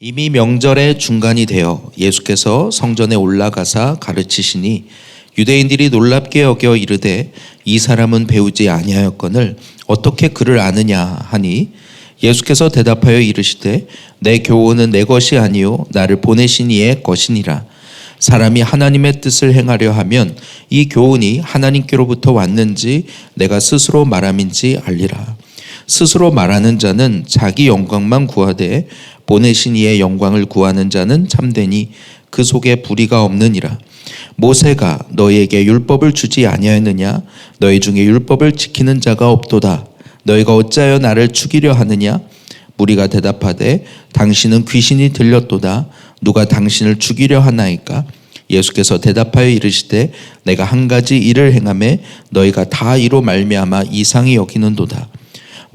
이미 명절의 중간이 되어 예수께서 성전에 올라가사 가르치시니 유대인들이 놀랍게 여겨 이르되 이 사람은 배우지 아니하였거늘 어떻게 그를 아느냐 하니 예수께서 대답하여 이르시되 내 교훈은 내 것이 아니요 나를 보내신 이의 것이니라. 사람이 하나님의 뜻을 행하려 하면 이 교훈이 하나님께로부터 왔는지 내가 스스로 말함인지 알리라. 스스로 말하는 자는 자기 영광만 구하되 보내신 이의 영광을 구하는 자는 참되니 그 속에 불의가 없느니라. 모세가 너희에게 율법을 주지 아니하였느냐? 너희 중에 율법을 지키는 자가 없도다. 너희가 어찌하여 나를 죽이려 하느냐? 무리가 대답하되 당신은 귀신이 들렸도다. 누가 당신을 죽이려 하나이까? 예수께서 대답하여 이르시되 내가 한 가지 일을 행하매 너희가 다 이로 말미암아 이상히 여기는도다.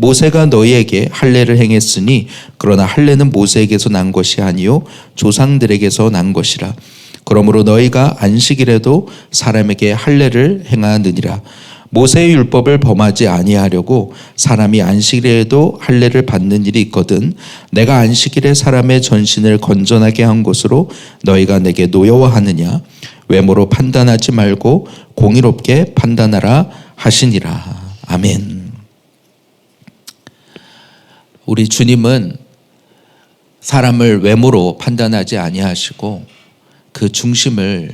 모세가 너희에게 할례를 행했으니 그러나 할례는 모세에게서 난 것이 아니요 조상들에게서 난 것이라. 그러므로 너희가 안식일에도 사람에게 할례를 행하느니라. 모세의 율법을 범하지 아니하려고 사람이 안식일에도 할례를 받는 일이 있거든 내가 안식일에 사람의 전신을 건전하게 한 것으로 너희가 내게 노여워하느냐? 외모로 판단하지 말고 공의롭게 판단하라 하시니라. 아멘. 우리 주님은 사람을 외모로 판단하지 아니하시고 그 중심을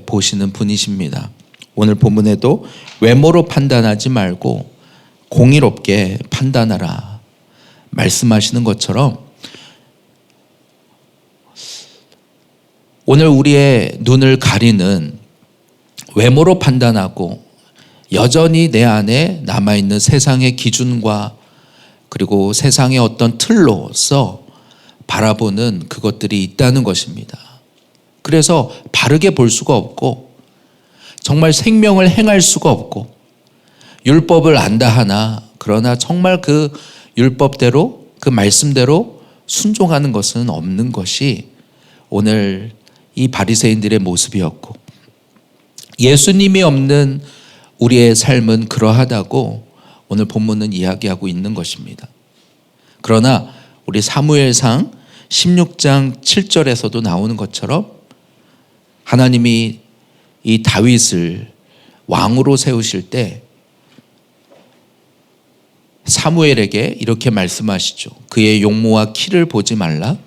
보시는 분이십니다. 오늘 본문에도 외모로 판단하지 말고 공의롭게 판단하라 말씀하시는 것처럼 오늘 우리의 눈을 가리는 외모로 판단하고 여전히 내 안에 남아있는 세상의 기준과 그리고 세상의 어떤 틀로서 바라보는 그것들이 있다는 것입니다. 그래서 바르게 볼 수가 없고 정말 생명을 행할 수가 없고 율법을 안다 하나 그러나 정말 그 율법대로 그 말씀대로 순종하는 것은 없는 것이 오늘 이 바리새인들의 모습이었고 예수님이 없는 우리의 삶은 그러하다고 오늘 본문은 이야기하고 있는 것입니다. 그러나 우리 사무엘상 16장 7절에서도 나오는 것처럼 하나님이 이 다윗을 왕으로 세우실 때 사무엘에게 이렇게 말씀하시죠. 그의 용모와 키를 보지 말라.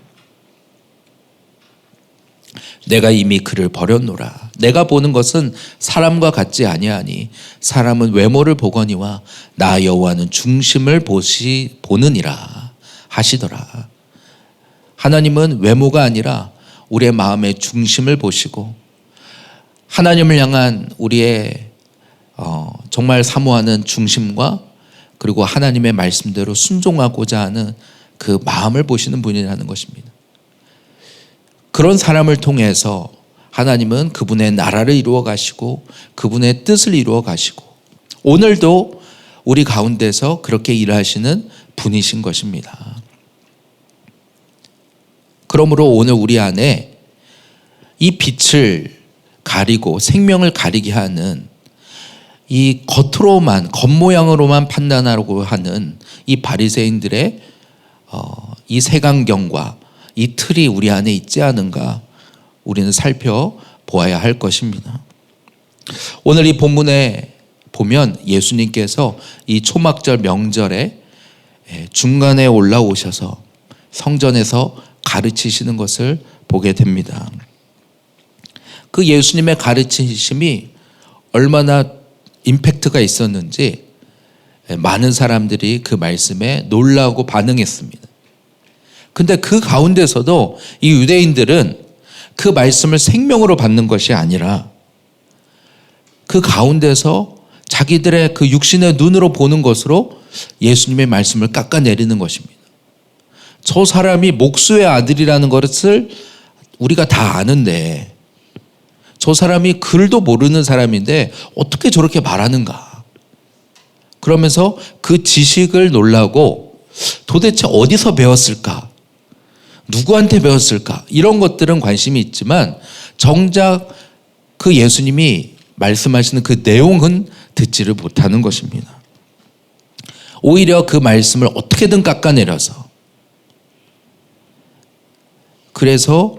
내가 이미 그를 버렸노라. 내가 보는 것은 사람과 같지 아니하니 사람은 외모를 보거니와 나 여호와는 중심을 보느니라 하시더라. 하나님은 외모가 아니라 우리의 마음의 중심을 보시고 하나님을 향한 우리의 정말 사모하는 중심과 그리고 하나님의 말씀대로 순종하고자 하는 그 마음을 보시는 분이라는 것입니다. 그런 사람을 통해서 하나님은 그분의 나라를 이루어 가시고 그분의 뜻을 이루어 가시고 오늘도 우리 가운데서 그렇게 일하시는 분이신 것입니다. 그러므로 오늘 우리 안에 이 빛을 가리고 생명을 가리게 하는 이 겉으로만 겉모양으로만 판단하려고 하는 이 바리새인들의 이 색안경과 이 틀이 우리 안에 있지 않은가 우리는 살펴보아야 할 것입니다. 오늘 이 본문에 보면 예수님께서 이 초막절 명절에 중간에 올라오셔서 성전에서 가르치시는 것을 보게 됩니다. 그 예수님의 가르치심이 얼마나 임팩트가 있었는지 많은 사람들이 그 말씀에 놀라고 반응했습니다. 근데 그 가운데서도 이 유대인들은 그 말씀을 생명으로 받는 것이 아니라 그 가운데서 자기들의 그 육신의 눈으로 보는 것으로 예수님의 말씀을 깎아내리는 것입니다. 저 사람이 목수의 아들이라는 것을 우리가 다 아는데 저 사람이 글도 모르는 사람인데 어떻게 저렇게 말하는가? 그러면서 그 지식을 놀라고 도대체 어디서 배웠을까? 누구한테 배웠을까? 이런 것들은 관심이 있지만 정작 그 예수님이 말씀하시는 그 내용은 듣지를 못하는 것입니다. 오히려 그 말씀을 어떻게든 깎아내려서 그래서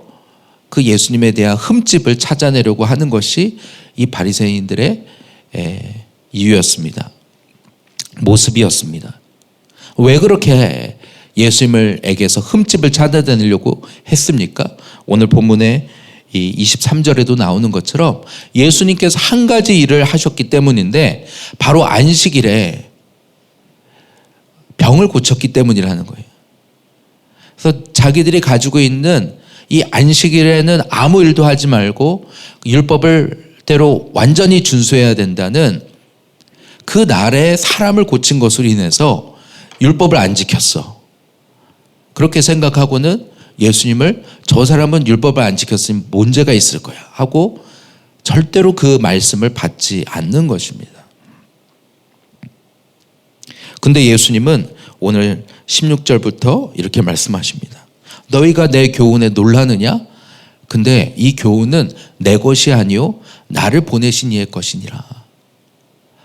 그 예수님에 대한 흠집을 찾아내려고 하는 것이 이 바리새인들의 이유였습니다. 모습이었습니다. 왜 그렇게 예수님에게서 흠집을 찾아내려고 했습니까? 오늘 본문에 이 23절에도 나오는 것처럼 예수님께서 한 가지 일을 하셨기 때문인데 바로 안식일에 병을 고쳤기 때문이라는 거예요. 그래서 자기들이 가지고 있는 이 안식일에는 아무 일도 하지 말고 율법을 대로 완전히 준수해야 된다는 그 날에 사람을 고친 것으로 인해서 율법을 안 지켰어. 그렇게 생각하고는 예수님을 저 사람은 율법을 안 지켰으니 문제가 있을 거야 하고 절대로 그 말씀을 받지 않는 것입니다. 근데 예수님은 오늘 16절부터 이렇게 말씀하십니다. 너희가 내 교훈에 놀라느냐? 근데 이 교훈은 내 것이 아니요 나를 보내신 이의 것이니라.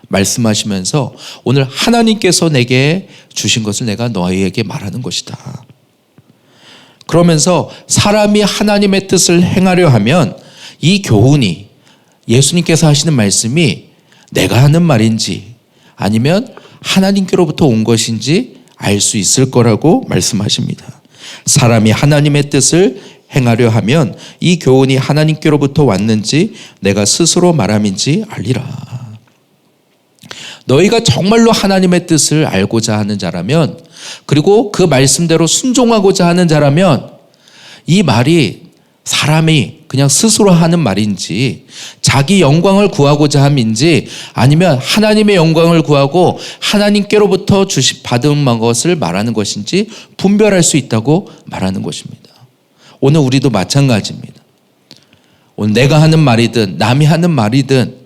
말씀하시면서 오늘 하나님께서 내게 주신 것을 내가 너희에게 말하는 것이다. 그러면서 사람이 하나님의 뜻을 행하려 하면 이 교훈이 예수님께서 하시는 말씀이 내가 하는 말인지 아니면 하나님께로부터 온 것인지 알 수 있을 거라고 말씀하십니다. 사람이 하나님의 뜻을 행하려 하면 이 교훈이 하나님께로부터 왔는지 내가 스스로 말함인지 알리라. 너희가 정말로 하나님의 뜻을 알고자 하는 자라면 그리고 그 말씀대로 순종하고자 하는 자라면 이 말이 사람이 그냥 스스로 하는 말인지 자기 영광을 구하고자 함인지 아니면 하나님의 영광을 구하고 하나님께로부터 받은 것을 말하는 것인지 분별할 수 있다고 말하는 것입니다. 오늘 우리도 마찬가지입니다. 오늘 내가 하는 말이든 남이 하는 말이든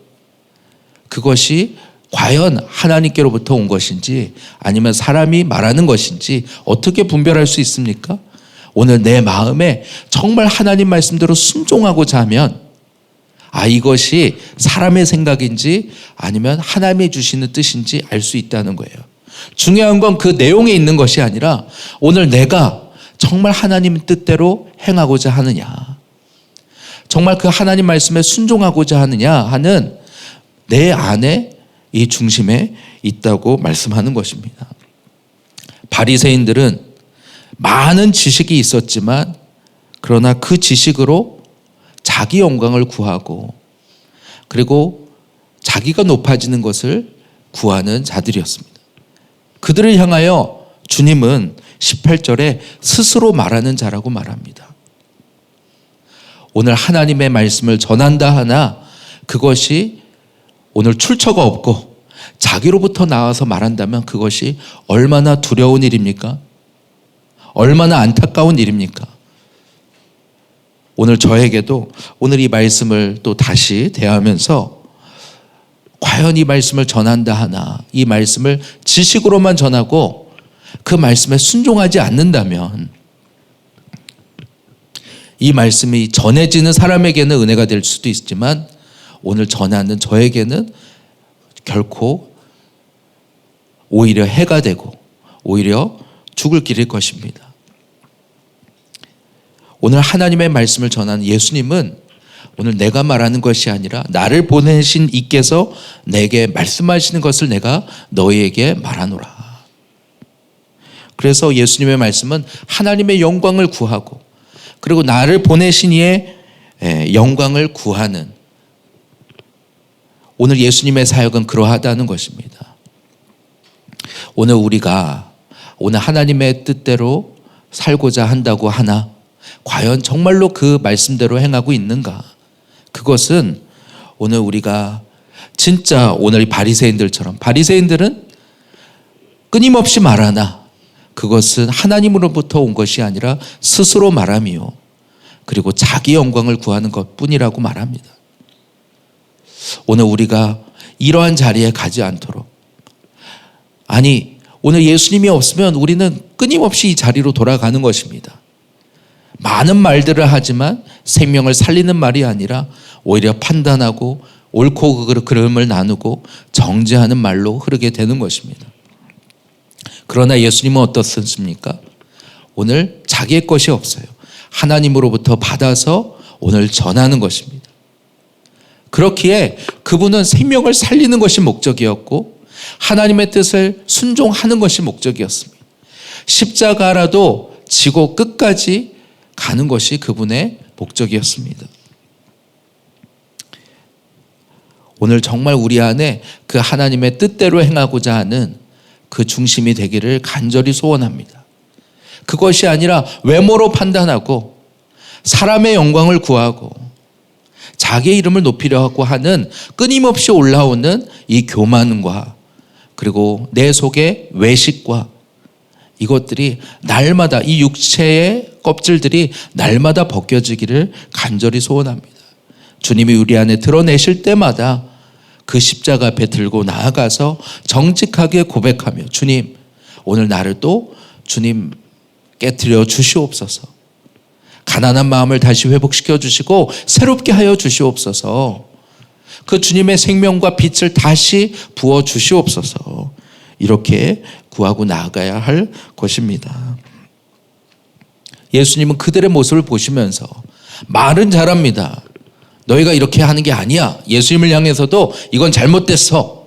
그것이 과연 하나님께로부터 온 것인지 아니면 사람이 말하는 것인지 어떻게 분별할 수 있습니까? 오늘 내 마음에 정말 하나님 말씀대로 순종하고자 하면 이것이 사람의 생각인지 아니면 하나님이 주시는 뜻인지 알 수 있다는 거예요. 중요한 건 그 내용에 있는 것이 아니라 오늘 내가 정말 하나님 뜻대로 행하고자 하느냐, 정말 그 하나님 말씀에 순종하고자 하느냐 하는 내 안에 이 중심에 있다고 말씀하는 것입니다. 바리새인들은 많은 지식이 있었지만 그러나 그 지식으로 자기 영광을 구하고 그리고 자기가 높아지는 것을 구하는 자들이었습니다. 그들을 향하여 주님은 18절에 스스로 말하는 자라고 말합니다. 오늘 하나님의 말씀을 전한다 하나 그것이 오늘 출처가 없고 자기로부터 나와서 말한다면 그것이 얼마나 두려운 일입니까? 얼마나 안타까운 일입니까? 오늘 저에게도 오늘 이 말씀을 또 다시 대하면서 과연 이 말씀을 전한다 하나 이 말씀을 지식으로만 전하고 그 말씀에 순종하지 않는다면 이 말씀이 전해지는 사람에게는 은혜가 될 수도 있지만 오늘 전하는 저에게는 결코 오히려 해가 되고 오히려 죽을 길일 것입니다. 오늘 하나님의 말씀을 전하는 예수님은 오늘 내가 말하는 것이 아니라 나를 보내신 이께서 내게 말씀하시는 것을 내가 너희에게 말하노라. 그래서 예수님의 말씀은 하나님의 영광을 구하고 그리고 나를 보내신 이의 영광을 구하는 오늘 예수님의 사역은 그러하다는 것입니다. 오늘 우리가 오늘 하나님의 뜻대로 살고자 한다고 하나 과연 정말로 그 말씀대로 행하고 있는가? 그것은 오늘 우리가 진짜 오늘 바리새인들처럼 바리새인들은 끊임없이 말하나 그것은 하나님으로부터 온 것이 아니라 스스로 말함이요 그리고 자기 영광을 구하는 것뿐이라고 말합니다. 오늘 우리가 이러한 자리에 가지 않도록 오늘 예수님이 없으면 우리는 끊임없이 이 자리로 돌아가는 것입니다. 많은 말들을 하지만 생명을 살리는 말이 아니라 오히려 판단하고 옳고 그름을 나누고 정죄하는 말로 흐르게 되는 것입니다. 그러나 예수님은 어떻습니까? 오늘 자기의 것이 없어요. 하나님으로부터 받아서 오늘 전하는 것입니다. 그렇기에 그분은 생명을 살리는 것이 목적이었고 하나님의 뜻을 순종하는 것이 목적이었습니다. 십자가라도 지고 끝까지 가는 것이 그분의 목적이었습니다. 오늘 정말 우리 안에 그 하나님의 뜻대로 행하고자 하는 그 중심이 되기를 간절히 소원합니다. 그것이 아니라 외모로 판단하고 사람의 영광을 구하고 자기의 이름을 높이려고 하는 끊임없이 올라오는 이 교만과 그리고 내 속의 외식과 이것들이 날마다 이 육체의 껍질들이 날마다 벗겨지기를 간절히 소원합니다. 주님이 우리 안에 드러내실 때마다 그 십자가 앞에 들고 나아가서 정직하게 고백하며 주님, 오늘 나를 또 주님께 드려 주시옵소서. 가난한 마음을 다시 회복시켜 주시고 새롭게 하여 주시옵소서. 그 주님의 생명과 빛을 다시 부어 주시옵소서. 이렇게 구하고 나아가야 할 것입니다. 예수님은 그들의 모습을 보시면서 말은 잘합니다. 너희가 이렇게 하는 게 아니야. 예수님을 향해서도 이건 잘못됐어.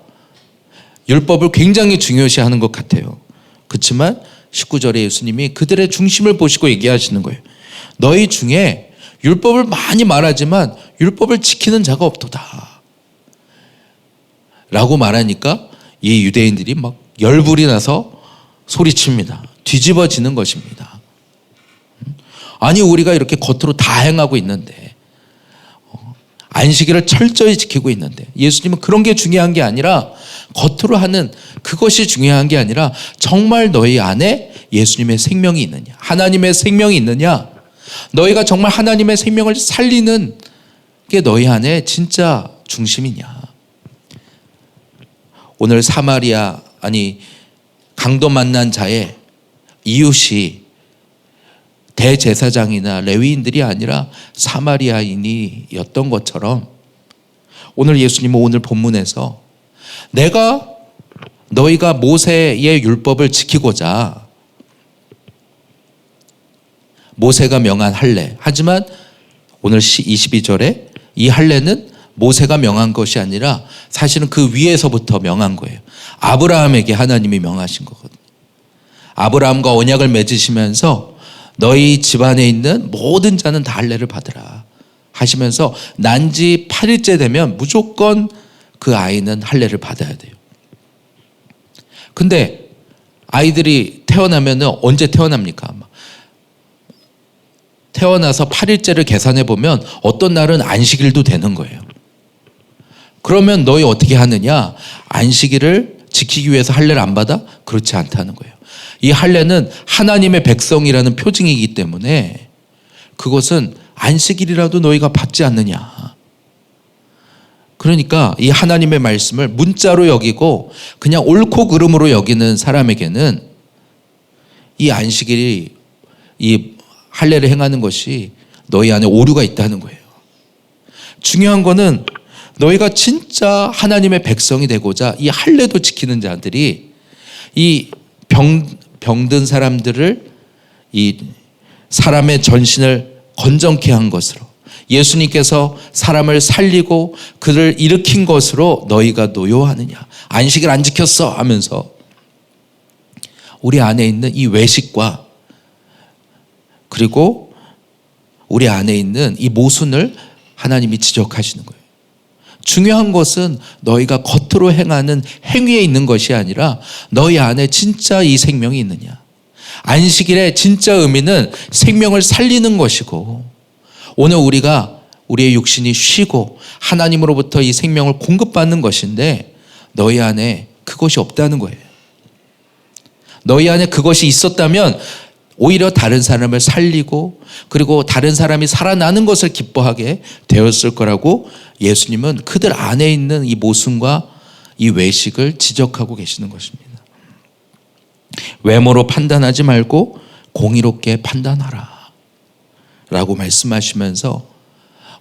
율법을 굉장히 중요시하는 것 같아요. 그렇지만 19절에 예수님이 그들의 중심을 보시고 얘기하시는 거예요. 너희 중에 율법을 많이 말하지만 율법을 지키는 자가 없도다 라고 말하니까 이 유대인들이 막 열불이 나서 소리칩니다. 뒤집어지는 것입니다. 아니 우리가 이렇게 겉으로 다 행하고 있는데 안식일을 철저히 지키고 있는데 예수님은 그런 게 중요한 게 아니라 겉으로 하는 그것이 중요한 게 아니라 정말 너희 안에 예수님의 생명이 있느냐, 하나님의 생명이 있느냐, 너희가 정말 하나님의 생명을 살리는 게 너희 안에 진짜 중심이냐. 오늘 사마리아 강도 만난 자의 이웃이 대제사장이나 레위인들이 아니라 사마리아인이었던 것처럼 오늘 예수님은 오늘 본문에서 너희가 모세의 율법을 지키고자 모세가 명한 할례, 하지만 오늘 22절에 이 할례는 모세가 명한 것이 아니라 사실은 그 위에서부터 명한 거예요. 아브라함에게 하나님이 명하신 거거든요. 아브라함과 언약을 맺으시면서 너희 집안에 있는 모든 자는 다 할례를 받으라 하시면서 난지 8일째 되면 무조건 그 아이는 할례를 받아야 돼요. 근데 아이들이 태어나면 언제 태어납니까? 태어나서 8일째를 계산해 보면 어떤 날은 안식일도 되는 거예요. 그러면 너희 어떻게 하느냐? 안식일을 지키기 위해서 할례를 안 받아? 그렇지 않다는 거예요. 이 할례는 하나님의 백성이라는 표징이기 때문에 그것은 안식일이라도 너희가 받지 않느냐. 그러니까 이 하나님의 말씀을 문자로 여기고 그냥 옳고 그름으로 여기는 사람에게는 이 안식일이 이 할례를 행하는 것이 너희 안에 오류가 있다는 거예요. 중요한 거는 너희가 진짜 하나님의 백성이 되고자 이 할례도 지키는 자들이 이 병든 사람들을 이 사람의 전신을 건정케 한 것으로 예수님께서 사람을 살리고 그를 일으킨 것으로 너희가 노여하느냐. 안식일 안 지켰어 하면서 우리 안에 있는 이 외식과 그리고 우리 안에 있는 이 모순을 하나님이 지적하시는 거예요. 중요한 것은 너희가 겉으로 행하는 행위에 있는 것이 아니라 너희 안에 진짜 이 생명이 있느냐. 안식일의 진짜 의미는 생명을 살리는 것이고 오늘 우리가 우리의 육신이 쉬고 하나님으로부터 이 생명을 공급받는 것인데 너희 안에 그것이 없다는 거예요. 너희 안에 그것이 있었다면 오히려 다른 사람을 살리고 그리고 다른 사람이 살아나는 것을 기뻐하게 되었을 거라고 예수님은 그들 안에 있는 이 모순과 이 외식을 지적하고 계시는 것입니다. 외모로 판단하지 말고 공의롭게 판단하라 라고 말씀하시면서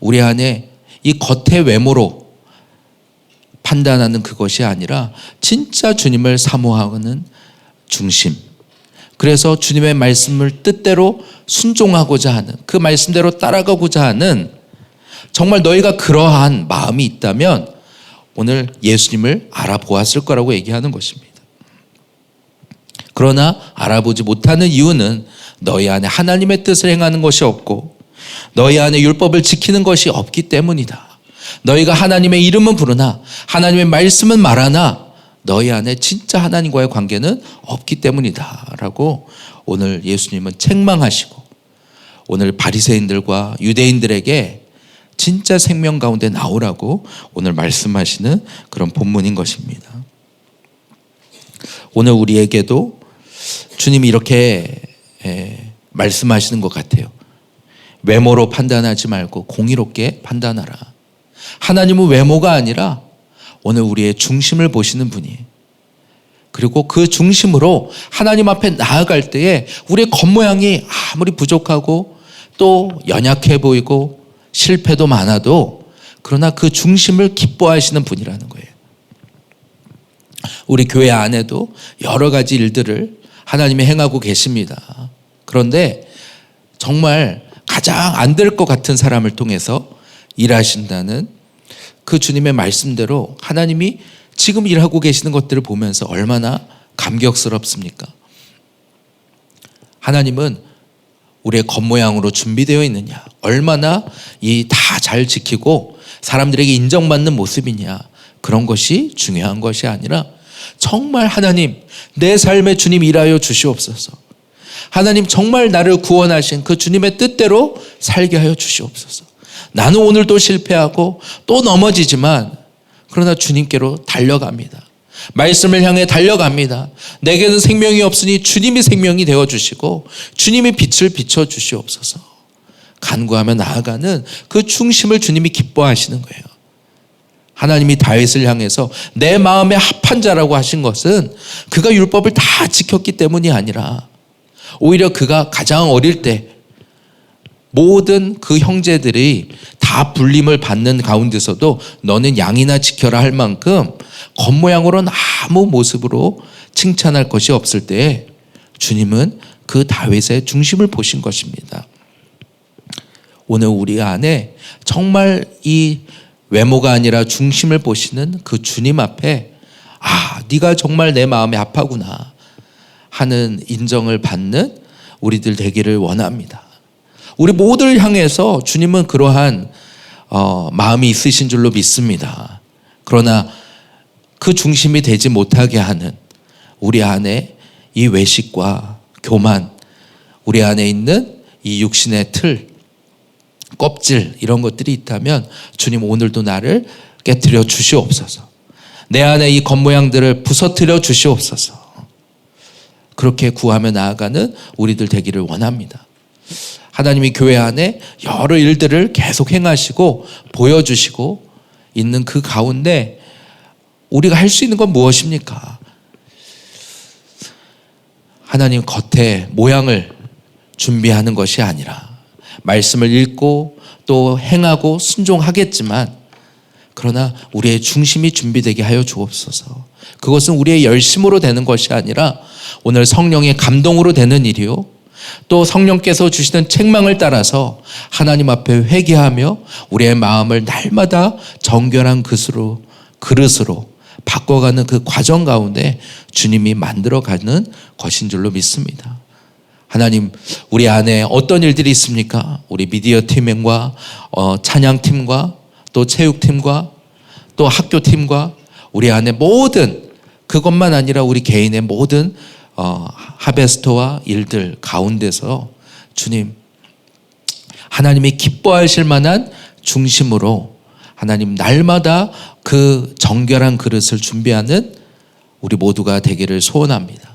우리 안에 이 겉의 외모로 판단하는 그것이 아니라 진짜 주님을 사모하는 중심, 그래서 주님의 말씀을 뜻대로 순종하고자 하는, 그 말씀대로 따라가고자 하는, 정말 너희가 그러한 마음이 있다면 오늘 예수님을 알아보았을 거라고 얘기하는 것입니다. 그러나 알아보지 못하는 이유는 너희 안에 하나님의 뜻을 행하는 것이 없고 너희 안에 율법을 지키는 것이 없기 때문이다. 너희가 하나님의 이름은 부르나 하나님의 말씀은 말하나 너희 안에 진짜 하나님과의 관계는 없기 때문이다 라고 오늘 예수님은 책망하시고 오늘 바리새인들과 유대인들에게 진짜 생명 가운데 나오라고 오늘 말씀하시는 그런 본문인 것입니다. 오늘 우리에게도 주님이 이렇게 말씀하시는 것 같아요. 외모로 판단하지 말고 공의롭게 판단하라. 하나님은 외모가 아니라 오늘 우리의 중심을 보시는 분이에요. 그리고 그 중심으로 하나님 앞에 나아갈 때에 우리의 겉모양이 아무리 부족하고 또 연약해 보이고 실패도 많아도 그러나 그 중심을 기뻐하시는 분이라는 거예요. 우리 교회 안에도 여러 가지 일들을 하나님이 행하고 계십니다. 그런데 정말 가장 안 될 것 같은 사람을 통해서 일하신다는 그 주님의 말씀대로 하나님이 지금 일하고 계시는 것들을 보면서 얼마나 감격스럽습니까? 하나님은 우리의 겉모양으로 준비되어 있느냐, 얼마나 이 다 잘 지키고 사람들에게 인정받는 모습이냐, 그런 것이 중요한 것이 아니라 정말 하나님, 내 삶에 주님 일하여 주시옵소서. 하나님 정말 나를 구원하신 그 주님의 뜻대로 살게 하여 주시옵소서. 나는 오늘도 실패하고 또 넘어지지만 그러나 주님께로 달려갑니다. 말씀을 향해 달려갑니다. 내게는 생명이 없으니 주님이 생명이 되어주시고 주님이 빛을 비춰주시옵소서. 간구하며 나아가는 그 중심을 주님이 기뻐하시는 거예요. 하나님이 다윗을 향해서 내 마음에 합한 자라고 하신 것은 그가 율법을 다 지켰기 때문이 아니라 오히려 그가 가장 어릴 때 모든 그 형제들이 다 불림을 받는 가운데서도 너는 양이나 지켜라 할 만큼 겉모양으로는 아무 모습으로 칭찬할 것이 없을 때에 주님은 그 다윗의 중심을 보신 것입니다. 오늘 우리 안에 정말 이 외모가 아니라 중심을 보시는 그 주님 앞에 네가 정말 내 마음에 합하구나 하는 인정을 받는 우리들 되기를 원합니다. 우리 모두를 향해서 주님은 그러한 마음이 있으신 줄로 믿습니다. 그러나 그 중심이 되지 못하게 하는 우리 안에 이 외식과 교만, 우리 안에 있는 이 육신의 틀, 껍질 이런 것들이 있다면 주님 오늘도 나를 깨트려 주시옵소서. 내 안에 이 겉모양들을 부서뜨려 주시옵소서. 그렇게 구하며 나아가는 우리들 되기를 원합니다. 하나님이 교회 안에 여러 일들을 계속 행하시고 보여주시고 있는 그 가운데 우리가 할 수 있는 건 무엇입니까? 하나님 겉에 모양을 준비하는 것이 아니라 말씀을 읽고 또 행하고 순종하겠지만 그러나 우리의 중심이 준비되게 하여 주옵소서. 그것은 우리의 열심으로 되는 것이 아니라 오늘 성령의 감동으로 되는 일이요, 또 성령께서 주시는 책망을 따라서 하나님 앞에 회개하며 우리의 마음을 날마다 정결한 그릇으로 바꿔가는 그 과정 가운데 주님이 만들어가는 것인 줄로 믿습니다. 하나님, 우리 안에 어떤 일들이 있습니까? 우리 미디어 팀과 찬양팀과 또 체육팀과 또 학교팀과 우리 안에 모든, 그것만 아니라 우리 개인의 모든 하베스트와 일들 가운데서 주님, 하나님이 기뻐하실 만한 중심으로 하나님 날마다 그 정결한 그릇을 준비하는 우리 모두가 되기를 소원합니다.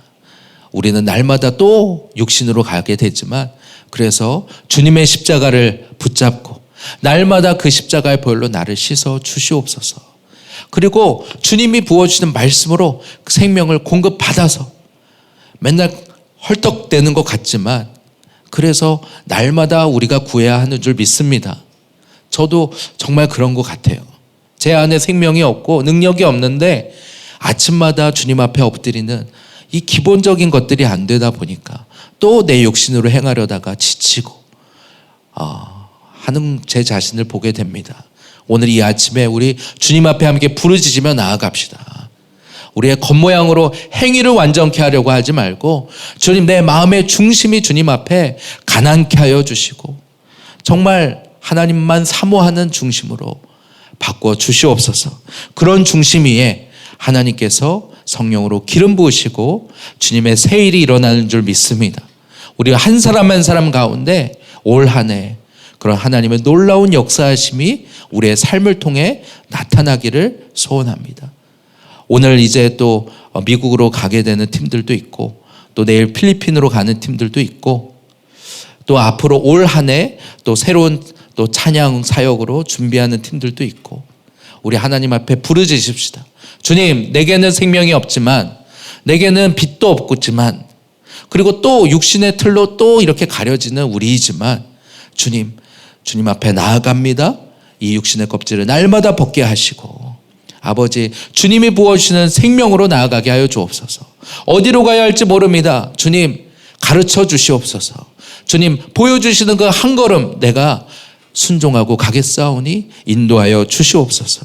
우리는 날마다 또 육신으로 가게 되지만 그래서 주님의 십자가를 붙잡고 날마다 그 십자가의 보혈로 나를 씻어 주시옵소서. 그리고 주님이 부어주시는 말씀으로 생명을 공급받아서 맨날 헐떡대는 것 같지만 그래서 날마다 우리가 구해야 하는 줄 믿습니다. 저도 정말 그런 것 같아요. 제 안에 생명이 없고 능력이 없는데 아침마다 주님 앞에 엎드리는 이 기본적인 것들이 안 되다 보니까 또 내 욕심으로 행하려다가 지치고 하는 제 자신을 보게 됩니다. 오늘 이 아침에 우리 주님 앞에 함께 부르짖으며 나아갑시다. 우리의 겉모양으로 행위를 완전케 하려고 하지 말고 주님, 내 마음의 중심이 주님 앞에 가난케 하여 주시고 정말 하나님만 사모하는 중심으로 바꿔 주시옵소서. 그런 중심 위에 하나님께서 성령으로 기름 부으시고 주님의 새 일이 일어나는 줄 믿습니다. 우리 한 사람 한 사람 가운데 올 한 해 그런 하나님의 놀라운 역사하심이 우리의 삶을 통해 나타나기를 소원합니다. 오늘 이제 또 미국으로 가게 되는 팀들도 있고 또 내일 필리핀으로 가는 팀들도 있고 또 앞으로 올 한 해 또 새로운 또 찬양 사역으로 준비하는 팀들도 있고 우리 하나님 앞에 부르짖읍시다. 주님, 내게는 생명이 없지만 내게는 빛도 없지만 그리고 또 육신의 틀로 또 이렇게 가려지는 우리이지만 주님 앞에 나아갑니다. 이 육신의 껍질을 날마다 벗게 하시고 아버지, 주님이 부어주시는 생명으로 나아가게 하여 주옵소서. 어디로 가야 할지 모릅니다. 주님, 가르쳐 주시옵소서. 주님, 보여주시는 그 한 걸음 내가 순종하고 가겠사오니 인도하여 주시옵소서.